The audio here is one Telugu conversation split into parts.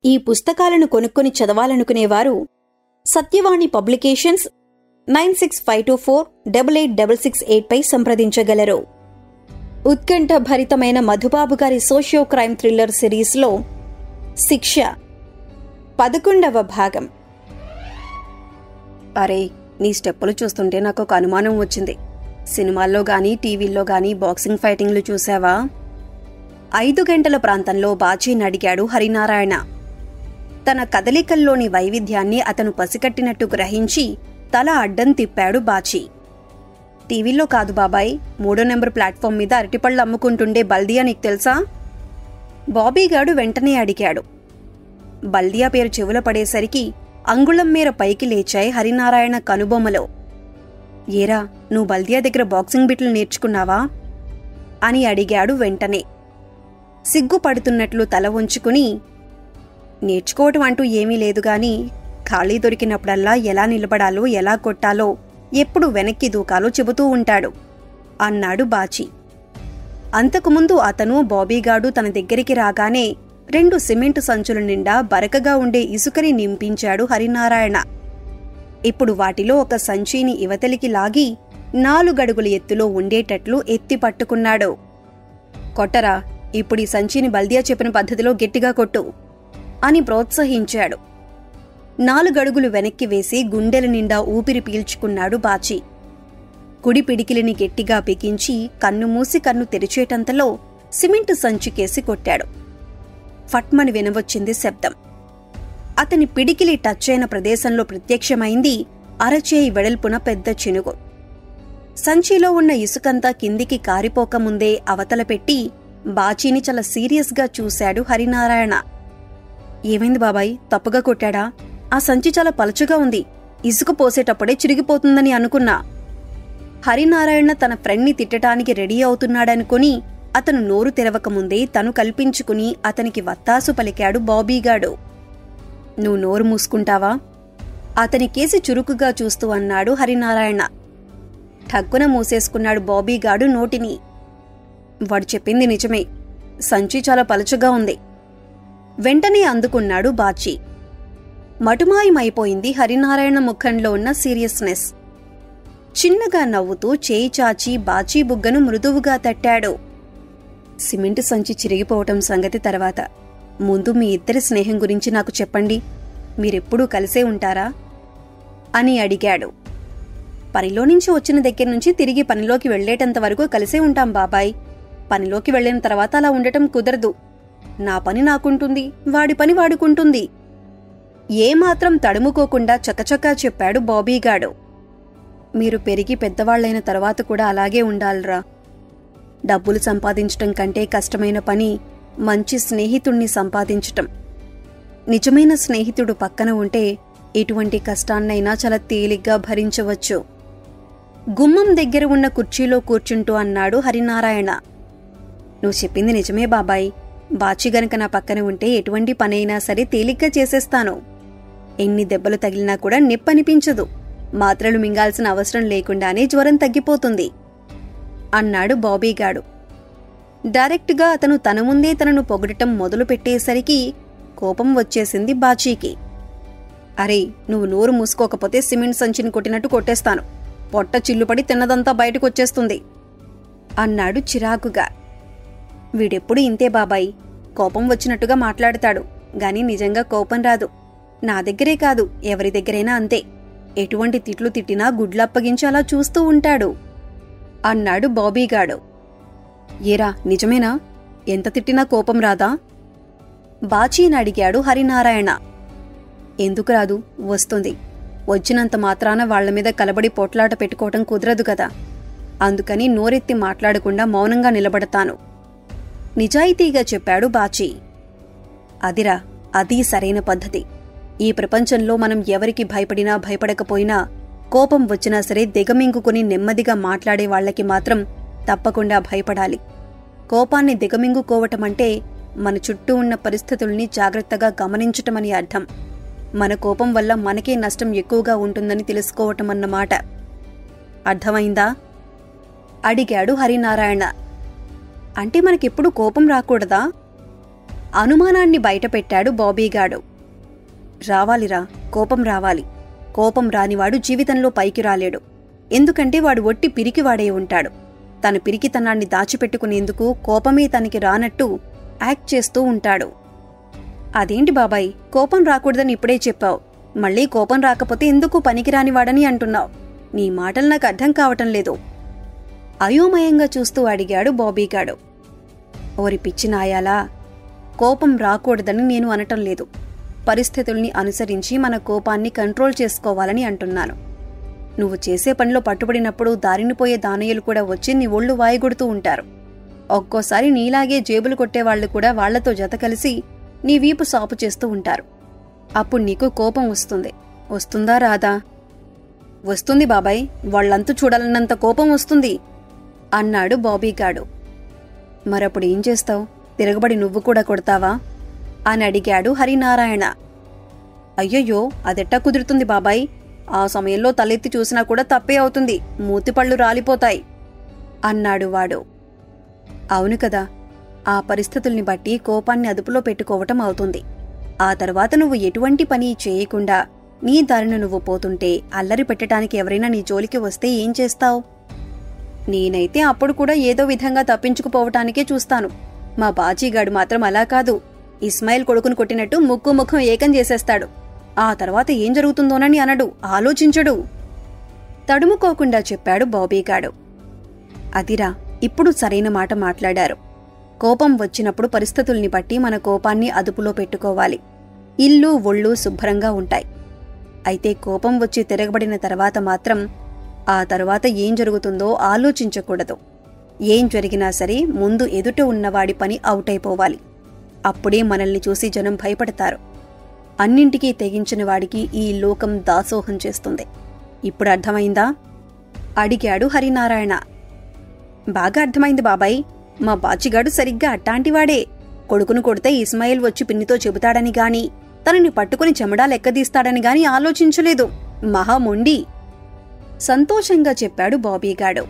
ఈ పుస్తకాలను కొనుక్కొని చదవాలనుకునేవారు సత్యవాణి పబ్లికేషన్స్ 9652488668 పై సంప్రదించగలరు. ఉత్కంఠభరితమైన మధుబాబు గారి సోషియో క్రైమ్ థ్రిల్లర్ సిరీస్లో శిక్ష 11వ భాగం. అరే, నీ స్టెప్పులు చూస్తుంటే నాకు ఒక అనుమానం వచ్చింది. సినిమాల్లో గానీ టీవీల్లో గానీ బాక్సింగ్ ఫైటింగ్లు చూసావా? 5 గంటల ప్రాంతంలో బాచీని అడిగాడు హరినారాయణ. తన కదలికల్లోని వైవిధ్యాన్ని అతను పసికట్టినట్టు గ్రహించి తల అడ్డం తిప్పాడు బాచీ. టీవీల్లో కాదు బాబాయ్, 3వ నెంబర్ ప్లాట్ఫామ్ మీద అరటిపళ్ళు అమ్ముకుంటుండే బల్దియా నీకు తెలుసా? బాబీగాడు వెంటనే అడిగాడు. బల్దియా పేరు చెవుల పడేసరికి అంగుళం మేర పైకి లేచాయి హరినారాయణ కనుబొమ్మలో. ఏరా, నువ్వు బల్దియా దగ్గర బాక్సింగ్ బిట్లు నేర్చుకున్నావా అని అడిగాడు వెంటనే. సిగ్గుపడుతున్నట్లు తల వంచుకుని, నేర్చుకోవటం అంటూ ఏమీ లేదుగాని ఖాళీ దొరికినప్పుడల్లా ఎలా నిలబడాలో ఎలా కొట్టాలో ఎప్పుడు వెనక్కి దూకాలో చెబుతూ ఉంటాడు అన్నాడు బాచీ. అంతకుముందు అతను బాబీగాడు తన దగ్గరికి రాగానే 2 సిమెంటు సంచుల నిండా బరకగా ఉండే ఇసుకని నింపించాడు హరినారాయణ. ఇప్పుడు వాటిలో ఒక సంచీని ఇవతలికి లాగి 4 అడుగుల ఎత్తులో ఉండేటట్లు ఎత్తి పట్టుకున్నాడు. కొట్టరా, ఇప్పుడు ఈ సంచిని బల్దియా చెప్పిన పద్ధతిలో గట్టిగా కొట్టు అని ప్రోత్సహించాడు. 4 అడుగులు వెనక్కి వేసి గుండెల నిండా ఊపిరి పీల్చుకున్నాడు బాచీ. కుడి పిడికిలిని గట్టిగా బిగించి కన్ను మూసి కన్ను తెరిచేటంతలో సిమెంటు సంచికేసి కొట్టాడు. ఫట్మని వినవచ్చింది శబ్దం. అతని పిడికిలి టచ్ అయిన ప్రదేశంలో ప్రత్యక్షమైంది అరచేయి వెడల్పున పెద్ద చినుగు. సంచిలో ఉన్న ఇసుకంతా కిందికి కారిపోకముందే అవతల పెట్టి బాచీని చాలా సీరియస్గా చూశాడు హరినారాయణ. ఏమైంది బాబాయ్, తప్పుగా కొట్టాడా? ఆ సంచి చాలా పలచగా ఉంది, ఇసుక పోసేటప్పుడే చిరిగిపోతుందని అనుకున్నా. హరినారాయణ తన ఫ్రెండ్ని తిట్టడానికి రెడీ అవుతున్నాడనుకుని అతను నోరు తెరవకముందే తను కల్పించుకుని అతనికి వత్తాసు పలికాడు బాబీగాడు. నువ్వు నోరు మూసుకుంటావా? అతని కేసి చురుకుగా చూస్తూ అన్నాడు హరినారాయణ. ఠగ్గున మూసేసుకున్నాడు బాబీగాడు నోటిని. వాడు చెప్పింది నిజమే, సంచి చాలా పలచగా ఉంది. వెంటనే అందుకున్నాడు బాచీ. మటుమాయమైపోయింది హరినారాయణ ముఖంలో ఉన్న సీరియస్నెస్. చిన్నగా నవ్వుతూ చేయి చాచి బాచీ బుగ్గను మృదువుగా తట్టాడు. సిమెంటు సంచి చిరిగిపోవటం సంగతి తర్వాత, ముందు మీ ఇద్దరి స్నేహం గురించి నాకు చెప్పండి. మీరెప్పుడూ కలిసే ఉంటారా అని అడిగాడు. పనిలో నుంచి వచ్చిన దగ్గర నుంచి తిరిగి పనిలోకి వెళ్లేటంత వరకు కలిసే ఉంటాం బాబాయ్. పనిలోకి వెళ్లిన తర్వాత అలా ఉండటం కుదరదు. నా పని నాకుంటుంది, వాడి పని వాడుకుంటుంది. ఏమాత్రం తడుముకోకుండా చకచకా చెప్పాడు బాబీగాడు. మీరు పెరిగి పెద్దవాళ్లైన తర్వాత కూడా అలాగే ఉండాలిరా. డబ్బులు సంపాదించటం కంటే కష్టమైన పని మంచి స్నేహితుణ్ణి సంపాదించటం. నిజమైన స్నేహితుడు పక్కన ఉంటే ఎటువంటి కష్టాన్నైనా చాలా తేలిగ్గా భరించవచ్చు. గుమ్మం దగ్గర ఉన్న కుర్చీలో కూర్చుంటూ అన్నాడు హరినారాయణ. నువ్వు చెప్పింది నిజమే బాబాయ్. బాచి గనక నా పక్కన ఉంటే ఎటువంటి పనైనా సరే తేలిగ్గా చేసేస్తాను. ఎన్ని దెబ్బలు తగిలినా కూడా నిప్పనిపించదు. మాత్రలు మింగాల్సిన అవసరం లేకుండానే జ్వరం తగ్గిపోతుంది అన్నాడు బాబీగాడు. డైరెక్ట్గా అతను తన ముందే తనను పొగడటం మొదలు పెట్టేసరికి కోపం వచ్చేసింది బాచీకి. అరే, నువ్వు నోరు మూసుకోకపోతే సిమెంట్ సంచిని కొట్టినట్టు కొట్టేస్తాను. పొట్ట చిల్లుపడి తిన్నదంతా బయటకొచ్చేస్తుంది అన్నాడు చిరాకుగా. వీడెప్పుడు ఇంతే బాబాయ్, కోపం వచ్చినట్టుగా మాట్లాడతాడు గాని నిజంగా కోపం రాదు. నా దగ్గరే కాదు, ఎవరి దగ్గరైనా అంతే. ఎటువంటి తిట్లు తిట్టినా గుడ్లప్పగించి అలా చూస్తూ ఉంటాడు అన్నాడు బాబీగాడు. ఏరా, నిజమేనా? ఎంత తిట్టినా కోపం రాదా? బాచీని అడిగాడు హరినారాయణ. ఎందుకు రాదు, వస్తుంది. వచ్చినంత మాత్రాన వాళ్ల మీద కలబడి పోట్లాట పెట్టుకోవటం కుదరదు కదా. అందుకని నోరెత్తి మాట్లాడకుండా మౌనంగా నిలబడతాను నిజాయితీగా చెప్పాడు బాచీ. అదిరా, అది సరైన పద్ధతి. ఈ ప్రపంచంలో మనం ఎవరికి భయపడినా భయపడకపోయినా కోపం వచ్చినా సరే దిగమింగుకుని నెమ్మదిగా మాట్లాడే వాళ్లకి మాత్రం తప్పకుండా భయపడాలి. కోపాన్ని దిగమింగుకోవటమంటే మన చుట్టూ ఉన్న పరిస్థితుల్ని జాగ్రత్తగా గమనించటమని అర్థం. మన కోపం వల్ల మనకే నష్టం ఎక్కువగా ఉంటుందని తెలుసుకోవటమన్నమాట. అర్థమైందా అడిగాడు హరినారాయణ. అంటే మనకెప్పుడు కోపం రాకూడదా? అనుమానాన్ని బయటపెట్టాడు బాబీగాడు. రావాలిరా, కోపం రావాలి. కోపం రానివాడు జీవితంలో పైకి రాలేడు. ఎందుకంటే వాడు ఒట్టి పిరికివాడే ఉంటాడు. తన పిరికితనాన్ని దాచిపెట్టుకునేందుకు కోపమే తనకి రానట్టు యాక్ట్ చేస్తూ ఉంటాడు. అదేంటి బాబాయ్, కోపం రాకూడదని ఇప్పుడే చెప్పావు. మళ్ళీ కోపం రాకపోతే ఎందుకు పనికిరానివాడని అంటున్నావు? నీ మాటలు నాకు అర్థం కావటం లేదు. అయోమయంగా చూస్తూ అడిగాడు బాబీగాడు. ఓరి పిచ్చి నాయాలా, కోపం రాకూడదని నేను అనటం లేదు. పరిస్థితుల్ని అనుసరించి మన కోపాన్ని కంట్రోల్ చేసుకోవాలని అంటున్నాను. నువ్వు చేసే పనిలో పట్టుబడినప్పుడు దారినిపోయే దానయ్యలు కూడా వచ్చి నీ ఒళ్ళు వాయిగొడుతూ ఉంటారు. ఒక్కోసారి నీలాగే జేబులు కొట్టేవాళ్లు కూడా వాళ్లతో జత కలిసి నీ వీపు సాపు చేస్తూ ఉంటారు. అప్పుడు నీకు కోపం వస్తుంది. వస్తుందా రాదా? వస్తుంది బాబాయ్, వాళ్లంతు చూడాలన్నంత కోపం వస్తుంది అన్నాడు బాబీగాడు. మరప్పుడు ఏం చేస్తావు? తిరగబడి నువ్వు కూడా కొడతావా అని అడిగాడు హరినారాయణ. అయ్యయ్యో, అదెట్టా కుదురుతుంది బాబాయ్? ఆ సమయంలో తలెత్తి చూసినా కూడా తప్పే అవుతుంది. మూతిపళ్ళు రాలిపోతాయి అన్నాడు వాడు. అవును కదా, ఆ పరిస్థితుల్ని బట్టి కోపాన్ని అదుపులో పెట్టుకోవటం అవుతుంది. ఆ తర్వాత నువ్వు ఎటువంటి పని చేయకుండా నీ దారిన నువ్వు పోతుంటే అల్లరి పెట్టడానికి ఎవరైనా నీ జోలికి వస్తే ఏం చేస్తావు? నేనైతే అప్పుడు కూడా ఏదో విధంగా తప్పించుకుపోవటానికే చూస్తాను. మా బాజీగాడు మాత్రం అలా కాదు. ఇస్మాయిల్ కొడుకును కొట్టినట్టు ముక్కు ముఖం ఏకం చేసేస్తాడు. ఆ తర్వాత ఏం జరుగుతుందోనని అనడు, ఆలోచించడు తడుముకోకుండా చెప్పాడు బాబీగాడు. అదిరా, ఇప్పుడు సరైన మాట మాట్లాడారు. కోపం వచ్చినప్పుడు పరిస్థితుల్ని బట్టి మన కోపాన్ని అదుపులో పెట్టుకోవాలి. ఇల్లు ఒళ్ళు శుభ్రంగా ఉంటాయి. అయితే కోపం వచ్చి తిరగబడిన తర్వాత మాత్రం ఆ తర్వాత ఏం జరుగుతుందో ఆలోచించకూడదు. ఏం జరిగినా సరే ముందు ఎదుట ఉన్నవాడి పని అవుటైపోవాలి. అప్పుడే మనల్ని చూసి జనం భయపడతారు. అన్నింటికీ తెగించిన వాడికి ఈ లోకం దాసోహం చేస్తుంది. ఇప్పుడు అర్థమైందా అడిగాడు హరినారాయణ. బాగా అర్థమైంది బాబాయ్. మా బాచిగాడు సరిగ్గా అట్టాంటివాడే. కొడుకును కొడితే ఇస్మాయిల్ వచ్చి పిన్నితో చెబుతాడని గాని, తనని పట్టుకుని చెమడా లెక్కదీస్తాడని గాని ఆలోచించలేదు. మహామొండి సంతోషంగా చెప్పాడు బాబీగాడు.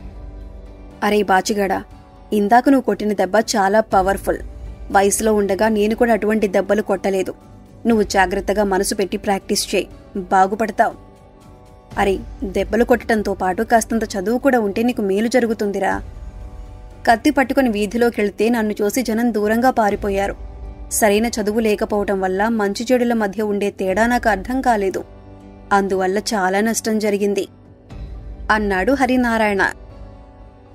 అరే బాచిగాడా, ఇందాక నువ్వు కొట్టిన దెబ్బ చాలా పవర్ఫుల్. వయసులో ఉండగా నేను కూడా అటువంటి దెబ్బలు కొట్టలేదు. నువ్వు జాగ్రత్తగా మనసు పెట్టి ప్రాక్టీస్ చేయి, బాగుపడతావు. అరే, దెబ్బలు కొట్టడంతో పాటు కాస్తంత చదువు కూడా ఉంటే నీకు మేలు జరుగుతుందిరా. కత్తి పట్టుకుని వీధిలోకెళ్తే నన్ను చూసి జనం దూరంగా పారిపోయారు. సరైన చదువు లేకపోవటం వల్ల మంచి చెడుల మధ్య ఉండే తేడా నాకు అర్థం కాలేదు. అందువల్ల చాలా నష్టం జరిగింది అన్నాడు హరినారాయణ.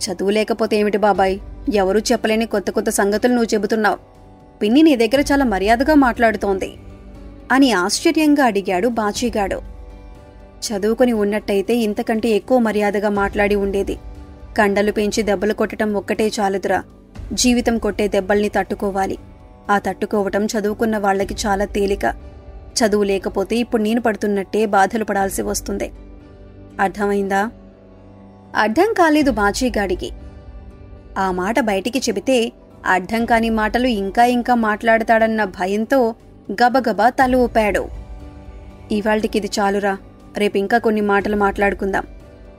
చదువు లేకపోతే ఏమిటి బాబాయ్, ఎవరూ చెప్పలేని కొత్త కొత్త సంగతులు నువ్వు చెబుతున్నావు. పిన్ని నీ దగ్గర చాలా మర్యాదగా మాట్లాడుతోంది అని ఆశ్చర్యంగా అడిగాడు బాచీగాడు. చదువుకుని ఉన్నట్టయితే ఇంతకంటే ఎక్కువ మర్యాదగా మాట్లాడి ఉండేది. కండలు పెంచి దెబ్బలు కొట్టడం ఒక్కటే చాలుదురా. జీవితం కొట్టే దెబ్బల్ని తట్టుకోవాలి. ఆ తట్టుకోవటం చదువుకున్న వాళ్లకి చాలా తేలిక. చదువు లేకపోతే ఇప్పుడు నేను పడుతున్నట్టే బాధలు పడాల్సి వస్తుంది. అర్థమైందా? అర్థం కాలేదు బాచీగాడికి. ఆ మాట బయటికి చెబితే అర్థం కాని మాటలు ఇంకా ఇంకా మాట్లాడతాడన్న భయంతో గబగబా తల ఊపాడు. ఇవాళ్టికిది చాలురా, రేపింకా కొన్ని మాటలు మాట్లాడుకుందాం.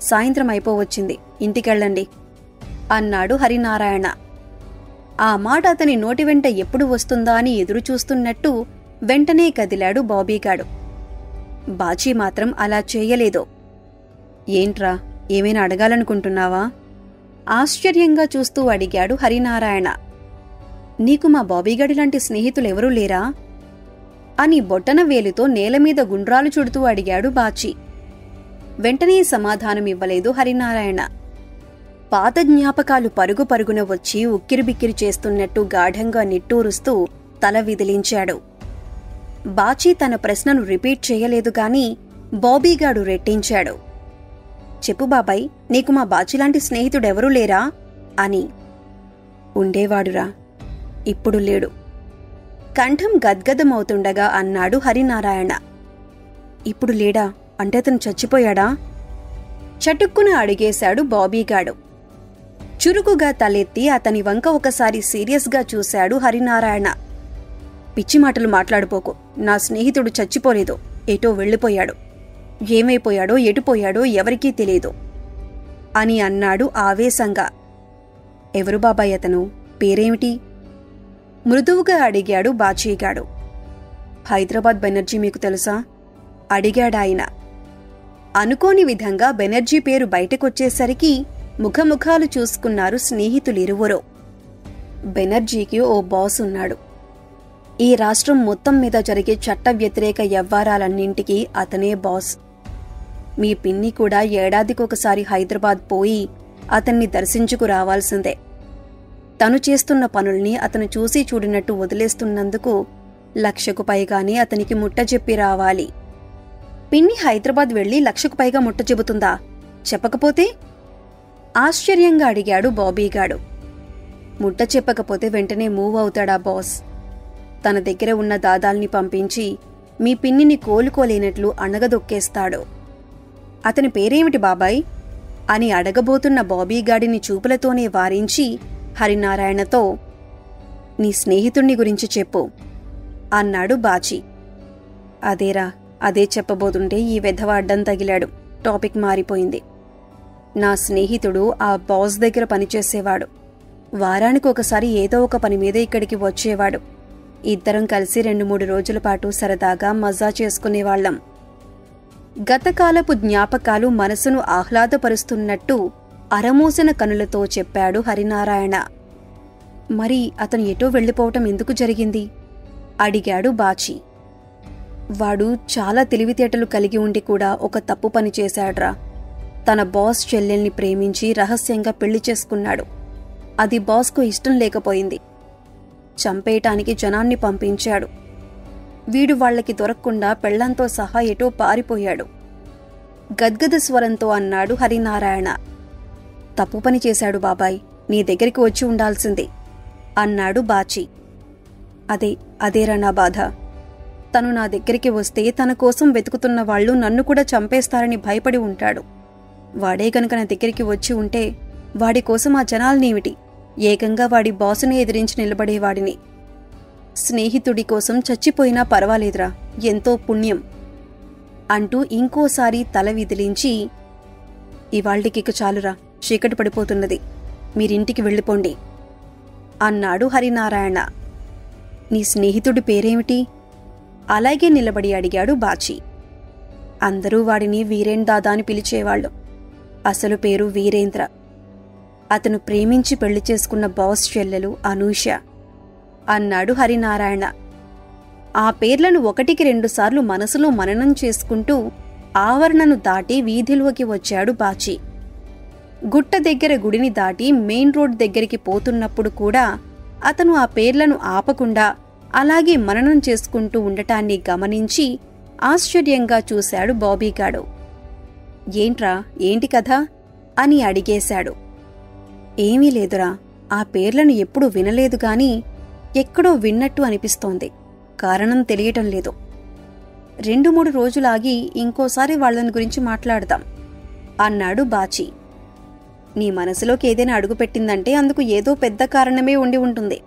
సాయంత్రం అయిపోవచ్చింది, ఇంటికెళ్ళండి అన్నాడు హరినారాయణ. ఆ మాట అతని నోటి వెంట ఎప్పుడు వస్తుందా అని ఎదురుచూస్తున్నట్టు వెంటనే కదిలాడు బాబీగాడు. బాచీ మాత్రం అలా చేయలేదు. ఏంట్రా, ఏమైనా అడగాలనుకుంటున్నావా? ఆశ్చర్యంగా చూస్తూ అడిగాడు హరినారాయణ. నీకు మా బాబీగాడిలాంటి స్నేహితులెవరూ లేరా అని బొట్టన వేలుతో నేలమీద గుండ్రాలు చుడుతూ అడిగాడు బాచీ. వెంటనే సమాధానమివ్వలేదు హరినారాయణ. పాత జ్ఞాపకాలు పరుగు పరుగున వచ్చి ఉక్కిరిబిక్కిరి చేస్తున్నట్టు గాఢంగా నిట్టూరుస్తూ తల విదిలించాడు. బాచీ తన ప్రశ్నను రిపీట్ చేయలేదు గాని బాబీగాడు రెట్టించాడు. చెప్పు బాబాయ్, నీకు మా బాచీలాంటి స్నేహితుడెవరూ లేరా అని. ఉండేవాడురా, ఇప్పుడు లేడు కంఠం గద్గదమవుతుండగా అన్నాడు హరినారాయణ. ఇప్పుడు లేడా అంటే అతను చచ్చిపోయాడా? చటుక్కున అడిగేశాడు బాబీగాడు. చురుకుగా తలెత్తి అతని వంక ఒకసారి సీరియస్గా చూశాడు హరినారాయణ. పిచ్చి మాటలు మాట్లాడుకోకు. నా స్నేహితుడు చచ్చిపోలేదు, ఎటో వెళ్ళిపోయాడు. ఏమైపోయాడో ఎటుపోయాడో ఎవరికీ తెలీదు అని అన్నాడు ఆవేశంగా. ఎవరు బాబాయ్ అతను? పేరేమిటి? మృదువుగా అడిగాడు బాచీగాడు. హైదరాబాద్ బెనర్జీ మీకు తెలుసా? అడిగాడాయన. అనుకోని విధంగా బెనర్జీ పేరు బయటకొచ్చేసరికి ముఖముఖాలు చూసుకున్నారు స్నేహితులిరువురూ. బెనర్జీకి ఓ బాస్ ఉన్నాడు. ఈ రాష్ట్రం మొత్తం మీద జరిగే చట్ట వ్యతిరేక వ్యవహారాలన్నింటికీ అతనే బాస్. మీ పిన్ని కూడా ఏడాదికొకసారి హైదరాబాద్ పోయి అతన్ని దర్శించుకు రావాల్సిందే. తను చేస్తున్న పనుల్ని అతను చూసి చూడినట్టు వదిలేస్తున్నందుకు 1,00,000కు పైగానే అతనికి ముట్టజెప్పి రావాలి. పిన్ని హైదరాబాద్ వెళ్లి 1,00,000కు పైగా ముట్టజెబుతుందా? చెప్పకపోతే? ఆశ్చర్యంగా అడిగాడు బాబీగాడు. ముట్ట చెప్పకపోతే వెంటనే మూవ్ అవుతాడా బాస్? తన దగ్గర ఉన్న దాదాల్ని పంపించి మీ పిన్నిని కోలుకోలేనట్లు అణగదొక్కేస్తాడు. అతని పేరేమిటి బాబాయ్ అని అడగబోతున్న బాబీగాడిని చూపులతోనే వారించి హరినారాయణతో, నీ స్నేహితుణ్ణి గురించి చెప్పు అన్నాడు బాచి. అదేరా, అదే చెప్పబోతుంటే ఈ వెధవ అడ్డం తగిలాడు. టాపిక్ మారిపోయింది. నా స్నేహితుడు ఆ బాస్ దగ్గర పనిచేసేవాడు. వారానికొకసారి ఏదో ఒక పని మీద ఇక్కడికి వచ్చేవాడు. ఇద్దరం కలిసి 2-3 రోజుల పాటు సరదాగా మజా చేసుకునేవాళ్లం. గతకాలపు జ్ఞాపకాలు మనసును ఆహ్లాదపరుస్తున్నట్టు అరమూసిన కనులతో చెప్పాడు హరినారాయణ. మరి అతను ఎటో వెళ్ళిపోవటం ఎందుకు జరిగింది? అడిగాడు బాచి. వాడు చాలా తెలివితేటలు కలిగి ఉండి కూడా ఒక తప్పు పని చేశాడ్రా. తన బాస్ చెల్లెల్ని ప్రేమించి రహస్యంగా పెళ్లి చేసుకున్నాడు. అది బాస్కు ఇష్టం లేకపోయింది. చంపేయటానికి జనాన్ని పంపించాడు. వీడు వాళ్లకి దొరక్కుండా పెళ్లంతో సహా ఎటో పారిపోయాడు. గద్గద స్వరంతో అన్నాడు హరినారాయణ. తప్పు పని చేశాడు బాబాయ్, నీ దగ్గరికి వచ్చి ఉండాల్సింది అన్నాడు బాచి. అదేరా నా బాధ. తను నా దగ్గరికి వస్తే తన కోసం వెతుకుతున్న వాళ్ళు నన్ను కూడా చంపేస్తారని భయపడి ఉంటాడు. వాడే గనుక నా దగ్గరికి వచ్చి ఉంటే వాడి కోసం ఆ జనాల్నేమిటి, ఏకంగా వాడి బాసుని ఎదిరించి నిలబడేవాడిని. స్నేహితుడి కోసం చచ్చిపోయినా పర్వాలేదురా, ఎంతో పుణ్యం అంటూ ఇంకోసారి తల విదిలించి, ఇవాళ్టికిక చాలురా, చీకటి పడిపోతున్నది, మీరింటికి వెళ్ళిపోండి అన్నాడు హరినారాయణ. నీ స్నేహితుడి పేరేమిటి? అలాగే నిలబడి అడిగాడు బాచి. అందరూ వాడిని వీరేన్ దాదా అని పిలిచేవాళ్లు. అసలు పేరు వీరేంద్ర. అతను ప్రేమించి పెళ్లి చేసుకున్న బాస్ చెల్లెలు అనూష అన్నాడు హరినారాయణ. ఆ పేర్లను 1-2 సార్లు మనసులో మననం చేసుకుంటూ ఆవరణను దాటి వీధిలోకి వచ్చాడు బాచి. గుట్ట దగ్గర గుడిని దాటి మెయిన్ రోడ్ దగ్గరికి పోతున్నప్పుడు కూడా అతను ఆ పేర్లను ఆపకుండా అలాగే మననం చేసుకుంటూ ఉండటాన్ని గమనించి ఆశ్చర్యంగా చూశాడు బాబీగాడు. ఏంట్రా, ఏంటి కథ అని అడిగేశాడు. ఏమీ లేదురా, ఆ పేర్లను ఎప్పుడూ వినలేదుగాని ఎక్కడో విన్నట్టు అనిపిస్తోంది. కారణం తెలియటం లేదు. 2-3 రోజులాగి ఇంకోసారి వాళ్ళని గురించి మాట్లాడదాం అన్నాడు బాచి. నీ మనసులోకి ఏదైనా అడుగుపెట్టిందంటే అందుకు ఏదో పెద్ద కారణమే ఉండి ఉంటుంది.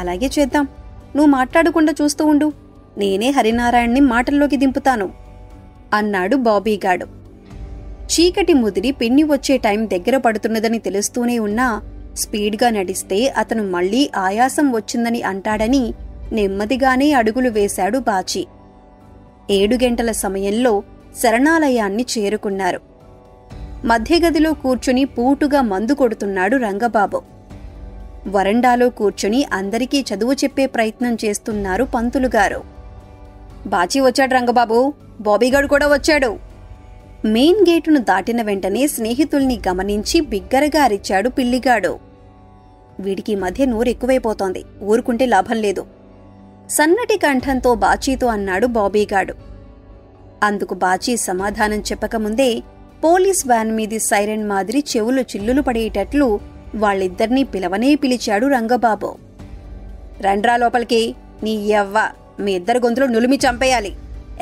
అలాగే చేద్దాం. నువ్వు మాట్లాడకుండా చూస్తూ ఉండు, నేనే హరినారాయణ్ని మాటల్లోకి దింపుతాను అన్నాడు బాబీగాడు. చీకటి ముదిరి పిన్ని వచ్చే టైం దగ్గర పడుతున్నదని తెలుస్తూనే ఉన్నా స్పీడ్గా నడిస్తే అతను మళ్లీ ఆయాసం వచ్చిందని అంటాడని నెమ్మదిగానే అడుగులు వేశాడు బాచి. 7 గంటల సమయంలో శరణాలయాన్ని చేరుకున్నారు. మధ్యగదిలో కూర్చుని పూటుగా మందు కొడుతున్నాడు రంగబాబు. వరండాలో కూర్చుని అందరికీ చదువు చెప్పే ప్రయత్నం చేస్తున్నారు పంతులుగారు. బాచి వచ్చాడు రంగబాబు, బాబీగాడు కూడా వచ్చాడు. మెయిన్ గేటును దాటిన వెంటనే స్నేహితుల్ని గమనించి బిగ్గరగా అరిచాడు పిల్లిగాడు. వీడికి మధ్య నోరెక్కువైపోతోంది, ఊరుకుంటే లాభం లేదు సన్నటి కంఠంతో బాచీతో అన్నాడు బాబీగాడు. అందుకు బాచీ సమాధానం చెప్పకముందే పోలీస్ వ్యాన్ మీది సైరన్ మాదిరి చెవులు చిల్లులు పడేటట్లు వాళ్ళిద్దర్నీ పిలవనే పిలిచాడు రంగబాబు. రండ్రా లోపలికి, నీ యవ్వ, మీ ఇద్దరు గొంతులు నులిమి చంపేయాలి.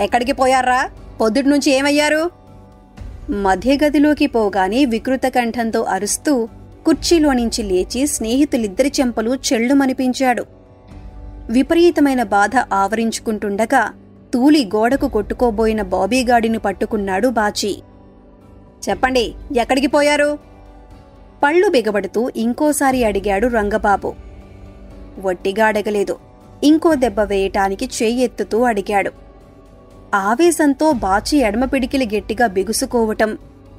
ఎక్కడికి పోయారా? పొద్దుట్నుంచి ఏమయ్యారు? మధ్యగదిలోకి పోగానే వికృత కంఠంతో అరుస్తూ కుర్చీలోనించి లేచి స్నేహితులిద్దరి చెంపలు చెళ్లుమనిపించాడు. విపరీతమైన బాధ ఆవరించుకుంటుండగా తూలి గోడకు కొట్టుకోబోయిన బాబీగాడిని పట్టుకున్నాడు బాచి. చెప్పండి, ఎక్కడికి పోయారు? పళ్ళు బిగబడుతూ ఇంకోసారి అడిగాడు రంగబాబు. వట్టిగా అడగలేదు. ఇంకో దెబ్బ వేయటానికి చెయ్యి ఎత్తుతూ అడిగాడు. ఆవేశంతో బాచి ఎడమ పిడికిలి గట్టిగా బిగుసుకోవటం,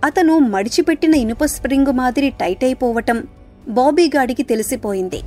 అతను మడిచిపెట్టిన ఇనుప స్ప్రింగు మాదిరి టైట్ అయిపోవటం బాబీగాడికి తెలిసిపోయింది.